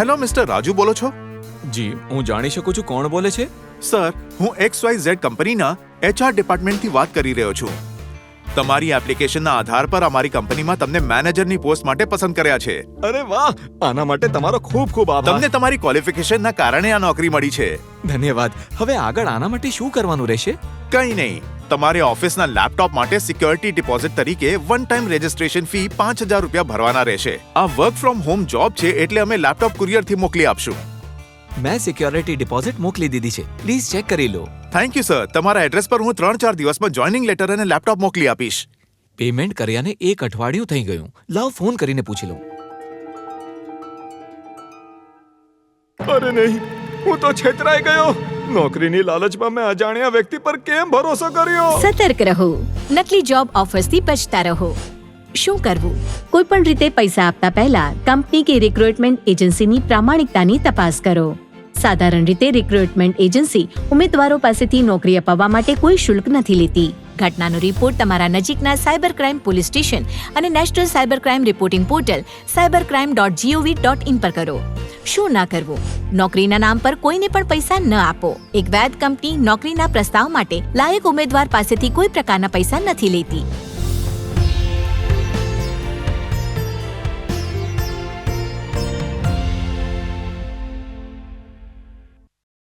Hello mister Raju બોલો છો? જી, હું જાણી શકું છું કોણ બોલે છે? સર, હું XYZ કંપનીના HR ડિપાર્ટમેન્ટથી વાત કરી રહ્યો છું. તમારી એપ્લિકેશનના આધાર પર અમારી કંપનીમાં તમને મેનેજરની પોસ્ટ માટે પસંદ કર્યા છે. અરે વાહ, આના માટે તમારો ખૂબ ખૂબ આભાર. તમને તમારી ક્વોલિફિકેશનના કારણે આ નોકરી મળી છે. ધન્યવાદ. હવે આગળ આના માટે શું કરવાનું રહેશે? કંઈ નહીં, તમારે ઓફિસના લેપટોપ માટે સિક્યોરિટી ડિપોઝિટ તરીકે વન ટાઈમ રજિસ્ટ્રેશન ફી 5,000 રૂપિયા ભરવાના રહેશે. આ વર્ક ફ્રોમ હોમ જોબ છે, એટલે અમે લેપટોપ કુરિયરથી મોકલી આપશું. મેં સિક્યોરિટી ડિપોઝિટ મોકલી દીધી છે. પ્લીઝ ચેક કરી લો. Thank you sir. તમારા એડ્રેસ પર હું 3-4 દિવસમાં જોઈનિંગ લેટર અને લેપટોપ મોકલી આપીશ. પેમેન્ટ કર્યાને 1 અઠવાડિયું થઈ ગયું. લાવ ફોન કરીને પૂછી લઉં. અરે નહીં, હું તો છેતરાઈ ગયો. નોકરીની લાલચમાં મેં અજાણ્યા વ્યક્તિ પર કેમ ભરોસો કર્યો? સતર્ક રહો. નકલી જોબ ઓફર્સથી બચતા રહો. શું કરવું? કોઈ પણ રીતે પૈસા આપતા પહેલા કંપની કે રિક્રુટમેન્ટ એજન્સીની પ્રામાણિકતાની તપાસ કરો. સાધારણ રીતે રિક્રુટમેન્ટ એજન્સી ઉમેદવારો પાસેથી નોકરી અપાવવા માટે કોઈ શુલ્ક નથી લેતી. ઘટનાનો રિપોર્ટ તમારા નજીકના સાયબર ક્રાઇમ પોલીસ સ્ટેશન અને national cyber crime reporting portal cybercrime.gov.in પર કરો. શું ના કરવું? નોકરીના નામ પર કોઈને પણ પૈસા ન આપો. એક વૈધ કંપની નોકરીના પ્રસ્તાવ માટે લાયક ઉમેદવાર પાસેથી કોઈ પ્રકારના પૈસા નથી લેતી.